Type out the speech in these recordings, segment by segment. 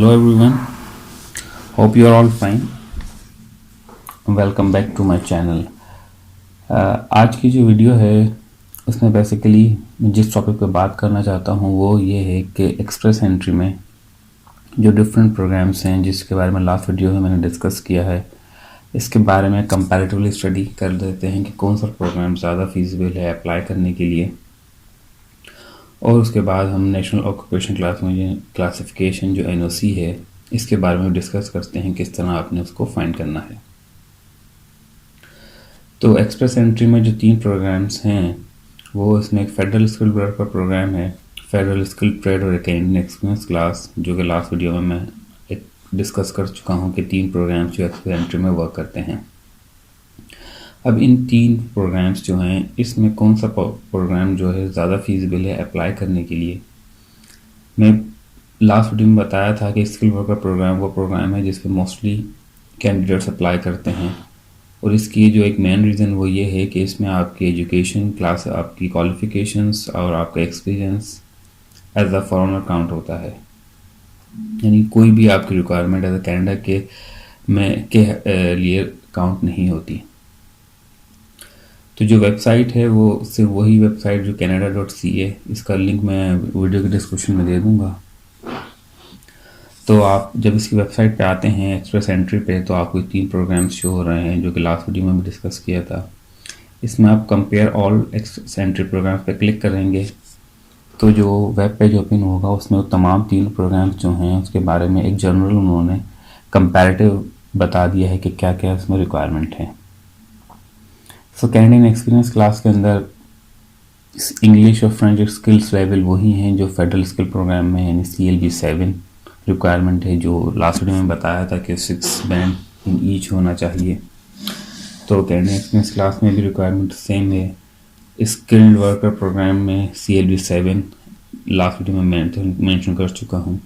Hello everyone, hope you are all fine. Welcome back to my channel. आज की जो video है उसमें बेसिकली जिस टॉपिक पे बात करना चाहता हूँ वो ये है कि एक्सप्रेस एंट्री में जो डिफरेंट प्रोग्राम्स हैं जिसके बारे में लास्ट वीडियो में मैंने डिस्कस किया है, इसके बारे में कंपैरेटिवली स्टडी कर देते हैं कि कौन सा प्रोग्राम ज़्यादा फीजिबल है अप्लाई करने के लिए। और उसके बाद हम नेशनल ऑक्यूपेशन क्लासिफिकेशन जो NOC है इसके बारे में डिस्कस करते हैं किस तरह आपने उसको फाइंड करना है। तो एक्सप्रेस एंट्री में जो 3 प्रोग्राम्स हैं वो इसमें एक फेडरल स्किल वर्कर प्रोग्राम है, फेडरल स्किल ट्रेड और कैनेडियन एक्सपीरियंस क्लास, जो कि लास्ट वीडियो में मैं डिस्कस कर चुका हूँ कि 3 प्रोग्राम्स जो एक्सप्रेस एंट्री में वर्क करते हैं। अब इन 3 प्रोग्राम्स जो हैं इसमें कौन सा प्रोग्राम जो है ज़्यादा फीजिबल है अप्लाई करने के लिए। मैं लास्ट वीडियो में बताया था कि स्किल वर्कर प्रोग्राम वो प्रोग्राम है जिस पे मोस्टली कैंडिडेट्स अप्लाई करते हैं, और इसकी जो एक मेन रीज़न वो ये है कि इसमें आपकी एजुकेशन क्लास, आपकी क्वालिफ़िकेशंस और आपका experience as a foreigner count होता है। यानी कोई भी आपकी रिक्वायरमेंट एज अ कैनेडा के लिए काउंट नहीं होती। तो जो वेबसाइट है वो सिर्फ वही वेबसाइट जो canada.ca, इसका लिंक मैं वीडियो के डिस्क्रिप्शन में दे दूंगा। तो आप जब इसकी वेबसाइट पे आते हैं एक्सप्रेस एंट्री पे तो आपको 3 प्रोग्राम्स शो हो रहे हैं जो कि लास्ट वीडियो में भी डिस्कस किया था। इसमें आप compare all express entry programmes पे क्लिक करेंगे तो जो वेब पेज ओपन होगा उसमें वो तमाम 3 प्रोग्राम्स जो हैं उसके बारे में एक जनरल उन्होंने कंपैरेटिव बता दिया है कि क्या क्या इसमें रिक्वायरमेंट है। सो कैनेडियन एक्सपीरियंस क्लास के अंदर इंग्लिश और फ्रेंच स्किल्स लेवल वही हैं जो फेडरल स्किल प्रोग्राम में यानी CLB 7 रिक्वायरमेंट है, जो लास्ट वीडियो में बताया था कि 6 बैंड इन ईच होना चाहिए। तो कैनेडियन एक्सपीरियंस क्लास में भी रिक्वायरमेंट सेम है। स्किल्ड वर्कर प्रोग्राम में CLB 7 लास्ट वीडियो में मेंशन कर चुका हूँ,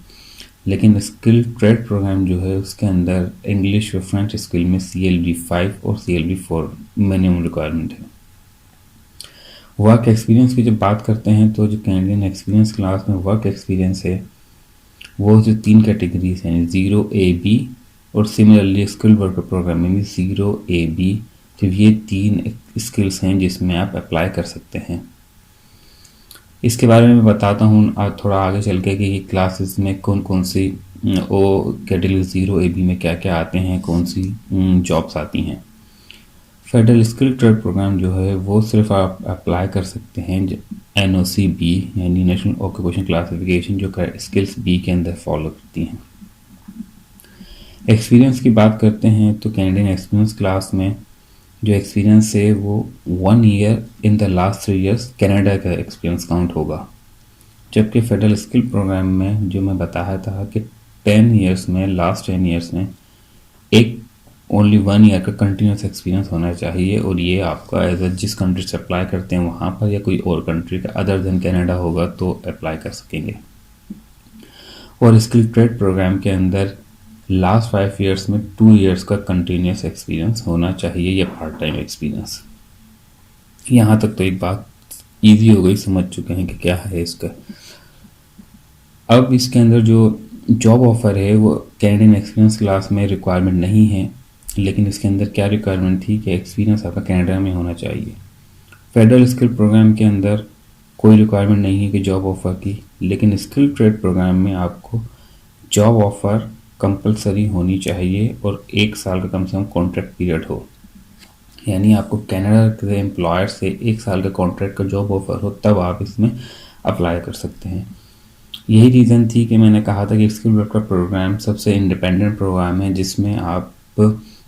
लेकिन स्किल ट्रेड प्रोग्राम जो है उसके अंदर इंग्लिश और फ्रेंच स्किल में CLB 5 और CLB 4 मिनिमम रिक्वायरमेंट है। वर्क एक्सपीरियंस की जब बात करते हैं तो जो कैनेडियन एक्सपीरियंस क्लास में वर्क एक्सपीरियंस है वो जो 3 कैटेगरीज हैं 0AB और सिमिलरली स्किल वर्कर प्रोग्राम में भी 0AB, तो ये 3 स्किल्स हैं जिसमें आप अप्लाई कर सकते हैं। इसके बारे में मैं बताता हूँ थोड़ा आगे चल के कि क्लासेस में कौन कौन सी कैटेगरी 0AB में क्या क्या आते हैं, कौन सी जॉब्स आती हैं। फेडरल स्किल ट्रेड प्रोग्राम जो है वो सिर्फ आप अप्लाई कर सकते हैं NOC B यानी नेशनल ऑक्यूपेशन क्लासिफिकेशन जो स्किल्स B के अंदर फॉलो करती हैं। एक्सपीरियंस की बात करते हैं तो कैनेडियन एक्सपीरियंस क्लास में जो एक्सपीरियंस है वो 1 year in the last 3 years Canada का एक्सपीरियंस काउंट होगा, जबकि फेडरल स्किल प्रोग्राम में जो मैं बताया था कि 10 ईयर्स में लास्ट 10 ईयर्स में एक ओनली 1 ईयर का कंटिन्यूस एक्सपीरियंस होना चाहिए, और ये आपका एज जिस कंट्री से अप्लाई करते हैं वहाँ पर या कोई और कंट्री का अदर देन कनाडा होगा तो अप्लाई कर सकेंगे। और स्किल ट्रेड प्रोग्राम के अंदर लास्ट 5 ईयर्स में 2 ईयर्स का कंटिन्यूस एक्सपीरियंस होना चाहिए या पार्ट टाइम एक्सपीरियंस। यहाँ तक तो एक बात इजी हो गई, समझ चुके हैं कि क्या है इसका। अब इसके अंदर जो जॉब ऑफर है वो कैनेडियन एक्सपीरियंस क्लास में रिक्वायरमेंट नहीं है, लेकिन इसके अंदर क्या रिक्वायरमेंट थी कि एक्सपीरियंस आपका कनाडा में होना चाहिए। फेडरल स्किल प्रोग्राम के अंदर कोई रिक्वायरमेंट नहीं है कि जॉब ऑफर की, लेकिन स्किल ट्रेड प्रोग्राम में आपको जॉब ऑफर कंपलसरी होनी चाहिए और 1 साल का कम से कम कॉन्ट्रैक्ट पीरियड हो, यानी आपको कनाडा के एम्प्लॉयर से 1 साल का कॉन्ट्रैक्ट का जॉब ऑफर हो तब आप इसमें अप्लाई कर सकते हैं। यही रीज़न थी कि मैंने कहा था कि स्किल वर्कर प्रोग्राम सबसे इंडिपेंडेंट प्रोग्राम है जिसमें आप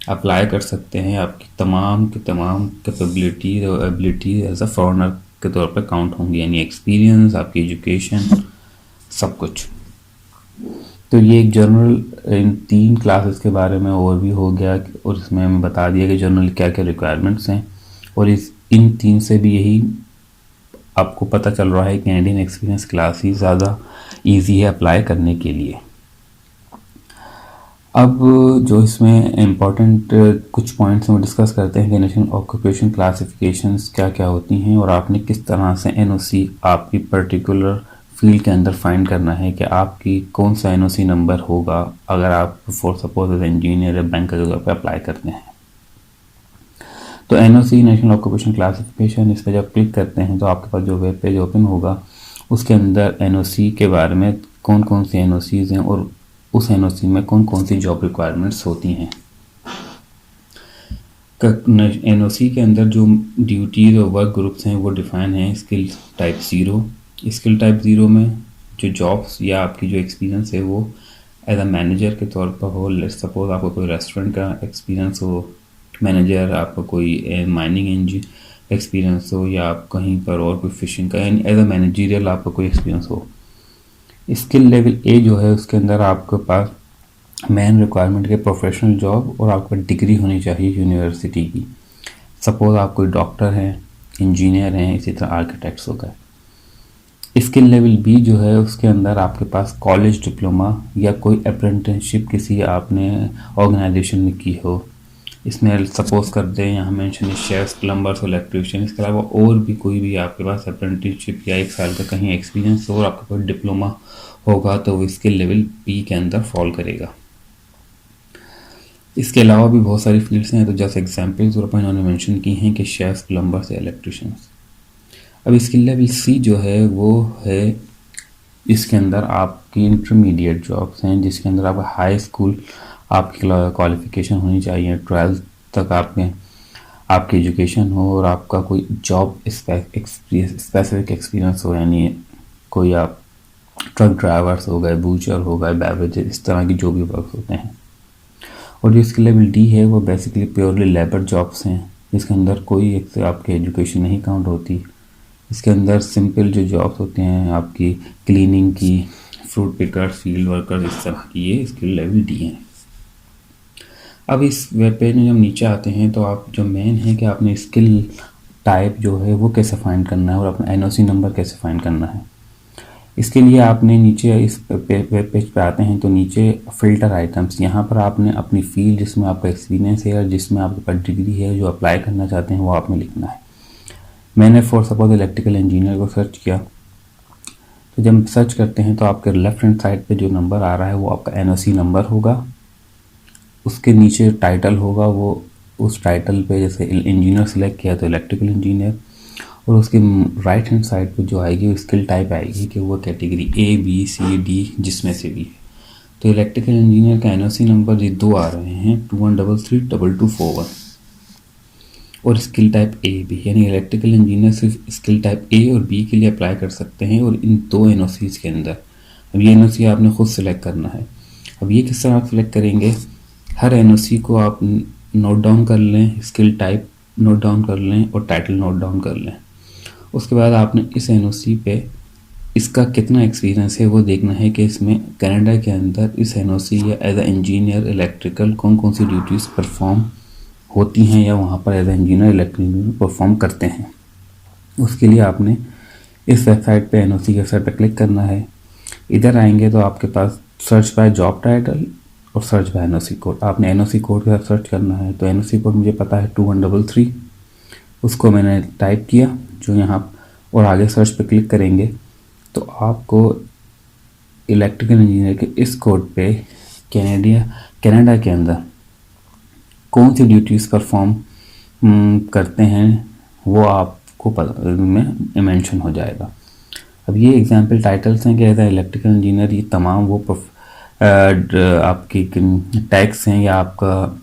अप्लाई कर सकते हैं, आपकी तमाम कैपेबिलिटी और एबिलिटी एज अ फॉरेनर के तौर पर काउंट होंगी, यानी एक्सपीरियंस, आपकी एजुकेशन, सब कुछ। तो ये एक जनरल इन 3 क्लासेस के बारे में ओवरव्यू हो गया, और इसमें हमें बता दिया कि जनरल क्या क्या रिक्वायरमेंट्स हैं, और इन 3 से भी यही आपको पता चल रहा है कि कैनेडियन एक्सपीरियंस क्लास ही ज़्यादा ईजी है अप्लाई करने के लिए। अब जो इसमें इम्पॉर्टेंट कुछ पॉइंट्स हम डिस्कस करते हैं कि नेशनल ऑक्यूपेशन क्लासिफिकेशंस क्या क्या होती हैं और आपने किस तरह से NOC आपकी पर्टिकुलर फील्ड के अंदर फाइंड करना है कि आपकी कौन सा एनओसी नंबर होगा अगर आप फॉर सपोज एज इंजीनियर या बैंक के तौर पर अप्लाई करते हैं। तो एनओसी नेशनल ऑक्यूपेशन क्लासिफिकेशन, इस पर जब क्लिक करते हैं तो आपके पास जो वेब पेज ओपन होगा उसके अंदर एनओसी के बारे में कौन कौन सी एनओसीज हैं और उस एनओसी में कौन कौन सी जॉब रिक्वायरमेंट्स होती हैं। एनओसी के अंदर जो ड्यूटीज़ और वर्क ग्रुप्स हैं वो डिफाइन हैं स्किल टाइप 0। स्किल टाइप 0 में जो जॉब्स या आपकी जो एक्सपीरियंस है वो एज अ मैनेजर के तौर पर हो। लेट्स सपोज आपको कोई रेस्टोरेंट का एक्सपीरियंस हो मैनेजर, आपको कोई माइनिंग इंजीनियर एक्सपीरियंस हो, या आप कहीं पर और कोई फिशिंग का एज अ मैनेजरियल आपका कोई एक्सपीरियंस हो। स्किल लेवल ए जो है उसके अंदर आपके पास मेन रिक्वायरमेंट के प्रोफेशनल जॉब और आपका डिग्री होनी चाहिए यूनिवर्सिटी की। सपोज आप कोई डॉक्टर हैं, इंजीनियर हैं, इसी तरह आर्किटेक्ट्स हो गए। स्किल लेवल बी जो है उसके अंदर आपके पास कॉलेज डिप्लोमा या कोई अप्रेंटिसशिप किसी आपने ऑर्गेनाइजेशन में की हो। इसमें सपोज कर दें यहाँ मेंशन है शेफ्स, प्लम्बर्स और इलेक्ट्रीशियन। इसके अलावा और भी कोई भी आपके पास अप्रेंटिसशिप या 1 साल का कहीं एक्सपीरियंस हो और आपका कोई डिप्लोमा होगा तो वो स्किल लेवल बी के अंदर फॉल करेगा। इसके अलावा भी बहुत सारी फील्ड्स हैं, तो जस्ट एग्जाम्पल्स और इन्होंने मेंशन की हैं कि शेफ्स, प्लम्बर्स या इलेक्ट्रीशियंस। अब स्किल लेवल सी जो है वो है इसके अंदर आपकी इंटरमीडिएट जॉब्स हैं जिसके अंदर आपका हाई स्कूल आपकी क्वालिफिकेशन होनी चाहिए, 12th तक आपकी एजुकेशन हो और आपका कोई जॉब स्पेसिफिक एक्सपीरियंस हो, यानी कोई आप ट्रक ड्राइवर्स हो गए, बूचर हो गए, बेवरेजेस, इस तरह की जो भी वर्क होते हैं। और जो स्किल लेवल डी है वो बेसिकली प्योरली लेबर जॉब्स हैं जिसके अंदर कोई एक आपकी एजुकेशन नहीं काउंट होती। इसके अंदर सिंपल जो जॉब्स होते हैं आपकी क्लीनिंग की, फ्रूट पिकर्स, फील्ड वर्कर्स, इस तरह की ये स्किल लेवल डी हैं। अब इस वेब पेज में जब नीचे आते हैं तो आप जो मेन है कि आपने स्किल टाइप जो है वो कैसे फाइंड करना है और अपना एनओसी नंबर कैसे फाइंड करना है। इसके लिए आपने नीचे इस वेब पेज पे आते हैं तो नीचे फ़िल्टर आइटम्स, यहाँ पर आपने अपनी फील्ड जिसमें आपका एक्सपीरियंस है और जिसमें आपके पास डिग्री है जो अप्लाई करना चाहते हैं वो आपने लिखना है। मैंने फॉर सपोज इलेक्ट्रिकल इंजीनियर को सर्च किया, तो जब सर्च करते हैं तो आपके लेफ्ट हैंड साइड पे जो नंबर आ रहा है वो आपका एनओसी नंबर होगा। उसके नीचे टाइटल होगा, वो उस टाइटल पे जैसे इंजीनियर सेलेक्ट किया तो इलेक्ट्रिकल इंजीनियर, और उसके राइट हैंड साइड पे जो आएगी वो स्किल टाइप आएगी कि वो category A, B, C, D जिसमें से भी है। तो इलेक्ट्रिकल इंजीनियर का एनओसी नंबर ये 2 आ रहे हैं, 21332241, और स्किल टाइप ए भी, यानी इलेक्ट्रिकल इंजीनियर सिर्फ स्किल टाइप ए और बी के लिए अप्लाई कर सकते हैं और इन 2 एनओसीज के अंदर। अब ये एनओसी आपने खुद सेलेक्ट करना है। अब ये किस तरह आप सेलेक्ट करेंगे, हर एनओसी को आप नोट डाउन कर लें, स्किल टाइप नोट डाउन कर लें और टाइटल नोट डाउन कर लें। उसके बाद आपने इस एनओसी पे इसका कितना एक्सपीरियंस है वो देखना है कि इसमें कनाडा के अंदर इस एनओसी या एज अ इंजीनियर इलेक्ट्रिकल कौन कौन सी ड्यूटीज़ परफॉर्म होती हैं या वहाँ पर as a engineer electrical perform करते हैं। उसके लिए आपने इस वेबसाइट पे एनओसी के वेबसाइट पर क्लिक करना है। इधर आएंगे तो आपके पास सर्च बाय जॉब टाइटल और सर्च बाय एनओसी कोड। आपने एनओसी कोड के साथ सर्च करना है, तो एनओसी कोड मुझे पता है 2133, उसको मैंने टाइप किया जो यहाँ, और आगे सर्च पे क्लिक करेंगे तो आपको इलेक्ट्रिकल इंजीनियर के इस कोड पे कनाडा के अंदर कौन सी ड्यूटीज़ परफॉर्म करते हैं वो आपको में मेंशन हो जाएगा। अब ये एग्जांपल टाइटल्स हैं कि एज अ इलेक्ट्रिकल इंजीनियर ये तमाम वो आपकी टैक्स हैं या आपका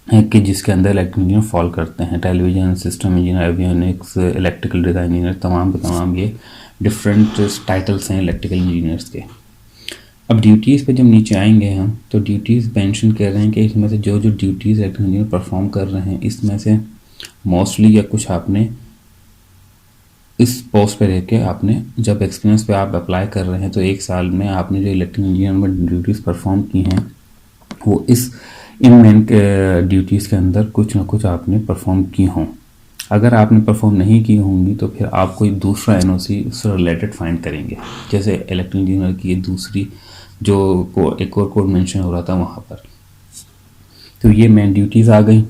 है कि जिसके अंदर इलेक्ट्रिकल इंजीनियर फॉल करते हैं। Television system engineer, avionics, electrical design engineer, तमाम के तमाम ये डिफरेंट टाइटल्स हैं इलेक्ट्रिकल इंजीनियर्स के। अब ड्यूटीज़ पे जब नीचे आएंगे हम तो ड्यूटीज़ मेंशन कर रहे हैं कि इसमें से जो जो ड्यूटीज़ इलेक्ट्रिकल इंजीनियर परफॉर्म कर रहे हैं इसमें से मोस्टली या कुछ आपने इस पोस्ट पे रह के आपने जब एक्सपीरियंस पे आप अप्लाई कर रहे हैं तो 1 साल में आपने जो इलेक्ट्रिकल इंजीनियर में ड्यूटीज़ परफॉर्म की हैं वो इन मेन ड्यूटीज़ के अंदर कुछ ना कुछ आपने परफॉर्म की हों। अगर आपने परफॉर्म नहीं की होंगी तो फिर आप कोई दूसरा एनओसी उससे रिलेटेड फाइंड करेंगे, जैसे इलेक्ट्रिकल इंजीनियर की ये दूसरी जो एक और कोड मेंशन हो रहा था वहाँ पर। तो ये मेन ड्यूटीज़ आ गई।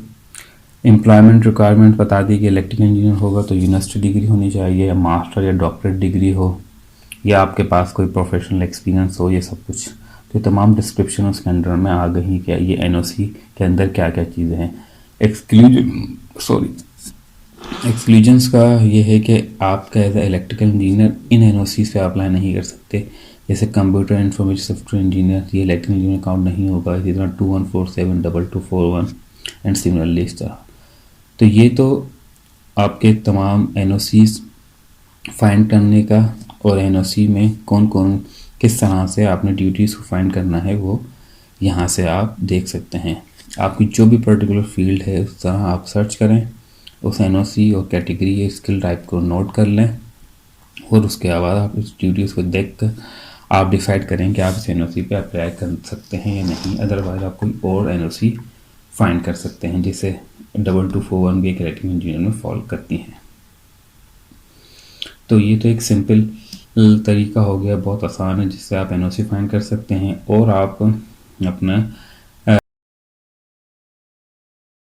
एम्प्लॉयमेंट रिक्वायरमेंट बता दी कि इलेक्ट्रिकल इंजीनियर होगा तो यूनिवर्सिटी डिग्री होनी चाहिए या मास्टर या डॉक्टरेट डिग्री हो। या आपके पास कोई प्रोफेशनल एक्सपीरियंस हो, ये सब कुछ। तो तमाम डिस्क्रिप्शन उसके अंदर में आ गई कि ये एनओसी के अंदर क्या क्या चीज़ें हैं। एक्सक्लूजन्स का ये है कि आपका as a electrical engineer in NOC पे अप्लाई नहीं कर सकते। जैसे कंप्यूटर इंफॉर्मेशन सॉफ्टवेयर इंजीनियर, ये इलेक्ट्रिकल इंजीनियर काउंट नहीं होगा। इसी तरह 2147 2241 एंड सिमिलरली इस तरह। तो ये तो आपके तमाम एनओसीज फाइंड करने का, और एनओसी में कौन कौन किस तरह से आपने ड्यूटीज़ को फाइंड करना है वो यहाँ से आप देख सकते हैं। आपकी जो भी पर्टिकुलर फील्ड है उस तरह आप सर्च करें, उस एनओसी और कैटेगरी या स्किल टाइप को नोट कर लें, और उसके बाद आप इस ड्यूटीज़ को देख कर आप डिसाइड करें कि आप इस एनओसी पे अप्लाई कर सकते हैं या नहीं। अदरवाइज आप कोई और एनओसी फाइंड कर सकते हैं, जिसे 2241 भी एक इलेक्ट्रिकल इंजीनियर में फॉल करती हैं। तो ये तो एक सिंपल तरीका हो गया, बहुत आसान है, जिससे आप एनओसी फाइंड कर सकते हैं और आप अपना